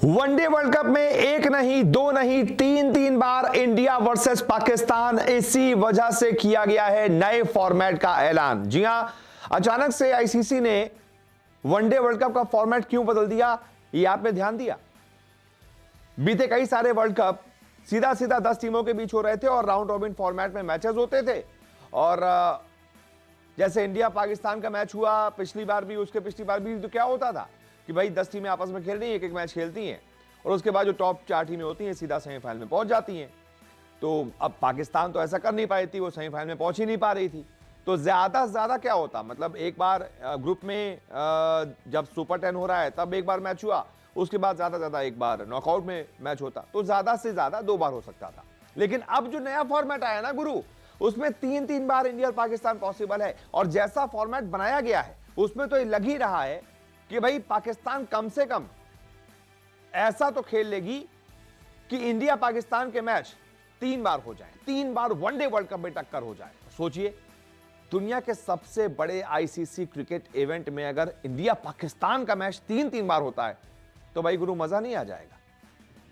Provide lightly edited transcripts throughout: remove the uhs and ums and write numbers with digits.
One day world cup में एक नहीं, दो नहीं, तीन तीन बार इंडिया वर्सेस पाकिस्तान, इसी वजह से किया गया है नए फॉर्मेट का ऐलान। जी हां, अचानक से आईसीसी ने वनडे वर्ल्ड कप का फॉर्मेट क्यों बदल दिया, ये आपने ध्यान दिया? बीते कई सारे वर्ल्ड कप सीधा सीधा 10 टीमों के बीच हो रहे थे और राउंड रॉबिन फॉर्मेट में मैचेस होते थे। और जैसे इंडिया पाकिस्तान का मैच हुआ पिछली बार भी, उसके पिछली बार भी, तो क्या होता था कि भाई 10 टीमें आपस में खेल रही हैं, एक एक मैच खेलती हैं और उसके बाद जो टॉप 4 टीमें होती हैं सीधा सेमीफाइनल में पहुंच जाती हैं। तो अब पाकिस्तान तो ऐसा कर नहीं पाई थी, वो सेमीफाइनल में पहुंच ही नहीं पा रही थी। तो ज्यादा से ज्यादा क्या होता, मतलब एक बार ग्रुप में जब सुपर 10 हो रहा है तब एक बार मैच हुआ, उसके बाद ज्यादा ज्यादा एक बार नॉकआउट में मैच होता, तो ज्यादा से ज्यादा 2 बार हो सकता था। लेकिन अब जो नया फॉर्मेट आया ना गुरु, उसमें 3-3 बार इंडिया और पाकिस्तान पॉसिबल है। और जैसा फॉर्मेट बनाया गया है उसमें तो ये लग ही रहा है कि भाई पाकिस्तान कम से कम ऐसा तो खेल लेगी कि इंडिया पाकिस्तान के मैच 3 बार हो जाए, 3 बार वनडे वर्ल्ड कप में टक्कर हो जाए। सोचिए, दुनिया के सबसे बड़े आईसीसी क्रिकेट इवेंट में अगर इंडिया पाकिस्तान का मैच 3-3 बार होता है तो भाई गुरु मजा नहीं आ जाएगा।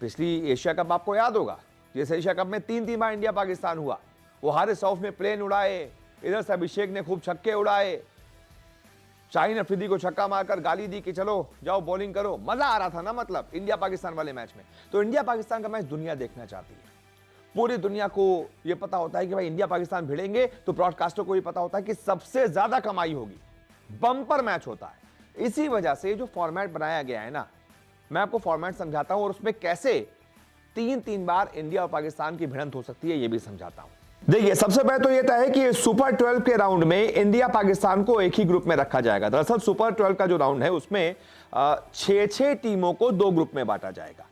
पिछली एशिया कप आपको याद होगा, जैसे एशिया कप में 3-3 बार इंडिया पाकिस्तान हुआ, वो हारिस रऊफ ने प्लेन उड़ाए, इधर से अभिषेक ने खूब छक्के उड़ाए, शाहीन अफरीदी को छक्का मारकर गाली दी कि चलो जाओ बॉलिंग करो। मजा आ रहा था ना, मतलब इंडिया पाकिस्तान वाले मैच में। तो इंडिया पाकिस्तान का मैच दुनिया देखना चाहती है। पूरी दुनिया को यह पता होता है कि भाई इंडिया पाकिस्तान भिड़ेंगे तो ब्रॉडकास्टर को भी पता होता है कि सबसे ज्यादा कमाई होगी, बम्पर मैच होता है। इसी वजह से जो फॉर्मेट बनाया गया है ना, मैं आपको फॉर्मेट समझाता हूं और उसमें कैसे 3-3 बार इंडिया और पाकिस्तान की भिड़ंत हो सकती है, यह भी समझाता हूं। देखिए, सबसे पहले तो यह तय है कि सुपर 12 के राउंड में इंडिया पाकिस्तान को एक ही ग्रुप में रखा जाएगा। दरअसल सुपर 12 का जो राउंड है उसमें 6-6 टीमों को 2 ग्रुप में बांटा जाएगा।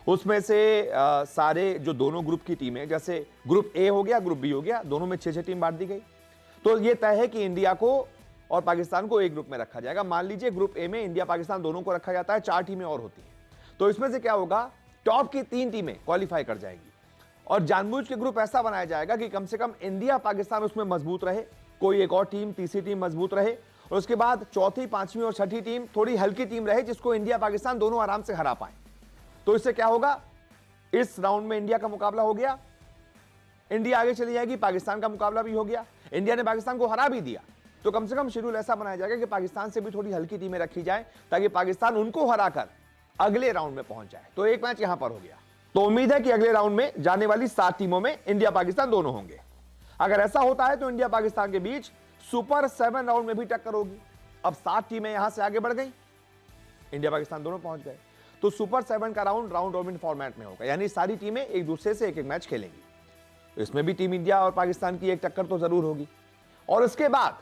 उसमें से सारे जो दोनों ग्रुप की टीमें, जैसे ग्रुप ए हो गया, ग्रुप बी हो गया, दोनों में 6-6 टीम बांट दी गई। तो यह तय है कि इंडिया को और पाकिस्तान को एक ग्रुप में रखा जाएगा। मान लीजिए ग्रुप ए में इंडिया पाकिस्तान दोनों को रखा जाता है, 4 टीमें और होती हैं। तो इसमें से क्या होगा, टॉप की 3 टीमें क्वालिफाई कर जाएंगी और जानबूझ के ग्रुप ऐसा बनाया जाएगा कि कम से कम इंडिया पाकिस्तान उसमें मजबूत रहे, कोई एक और टीम, तीसरी टीम मजबूत रहे, और उसके बाद चौथी, पांचवी और छठी टीम थोड़ी हल्की टीम रहे जिसको इंडिया पाकिस्तान दोनों आराम से हरा पाए। तो इससे क्या होगा, इस राउंड में इंडिया का मुकाबला हो गया, इंडिया आगे चली जाएगी, पाकिस्तान का मुकाबला भी हो गया, इंडिया ने पाकिस्तान को हरा भी दिया, तो कम से कम शेड्यूल ऐसा बनाया जाएगा कि पाकिस्तान से भी थोड़ी हल्की टीमें रखी जाए ताकि पाकिस्तान उनको हराकर अगले राउंड में पहुंच जाए। तो एक मैच यहां पर हो गया। तो उम्मीद है कि अगले राउंड में जाने वाली 7 टीमों में इंडिया पाकिस्तान दोनों होंगे। अगर ऐसा होता है तो इंडिया पाकिस्तान के बीच सुपर 7 राउंड में भी टक्कर होगी। अब 7 टीमें यहां से आगे बढ़ गई, इंडिया पाकिस्तान दोनों पहुंच गए, तो सुपर 7 का राउंड राउंड रॉबिन फॉर्मेट में होगा, यानी सारी टीमें एक दूसरे से एक एक मैच खेलेंगी। तो इसमें भी टीम इंडिया और पाकिस्तान की एक टक्कर तो जरूर होगी। और उसके बाद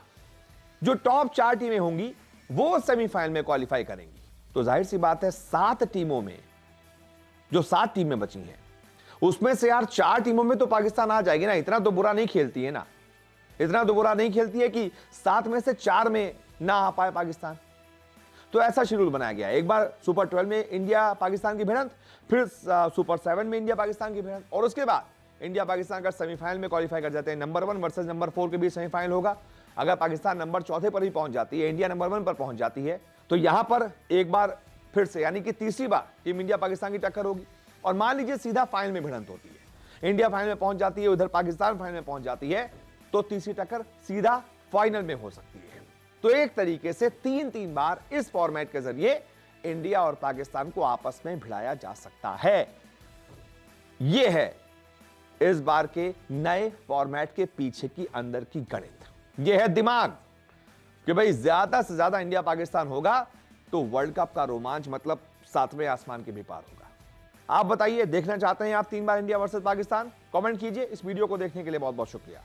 जो टॉप 4 टीमें होंगी वो सेमीफाइनल में क्वालिफाई करेंगी। तो जाहिर सी बात है, 7 टीमों में जो 7 टीमें बची हैं उसमें से यार 4 टीमों में तो पाकिस्तान आ जाएगी ना। इतना तो बुरा नहीं खेलती है ना, इतना तो बुरा नहीं खेलती है कि 7 में से 4 में ना आ पाए पाकिस्तान। तो ऐसा शेड्यूल बनाया गया है, एक बार सुपर 12 में इंडिया पाकिस्तान की भिड़ंत, फिर सुपर 7 में इंडिया पाकिस्तान की भिड़ंत, और उसके बाद इंडिया पाकिस्तान का सेमीफाइनल में क्वालिफाई कर जाते हैं। नंबर 1 वर्सेस नंबर 4 के बीच सेमीफाइनल होगा। अगर पाकिस्तान नंबर 4 पर ही पहुंच जाती है, इंडिया नंबर 1 पर पहुंच जाती है, तो यहां पर एक बार फिर से, यानी कि तीसरी बार टीम इंडिया पाकिस्तान की टक्कर होगी। और मान लीजिए सीधा फाइनल में भिड़ंत होती है, इंडिया फाइनल में पहुंच जाती है, उधर पाकिस्तान फाइनल में पहुंच जाती है, तो तीसरी टक्कर सीधा फाइनल में हो सकती है। तो एक तरीके से 3-3 बार इस फॉर्मेट के जरिए इंडिया और पाकिस्तान को आपस में भिड़ाया जा सकता है। यह है इस बार के नए फॉर्मेट के पीछे की अंदर की गणित, यह है दिमाग कि भाई ज्यादा से ज्यादा इंडिया पाकिस्तान होगा तो वर्ल्ड कप का रोमांच, मतलब 7वें आसमान के भी पार होगा। आप बताइए, देखना चाहते हैं आप 3 बार इंडिया वर्सेस पाकिस्तान? कमेंट कीजिए। इस वीडियो को देखने के लिए बहुत बहुत शुक्रिया।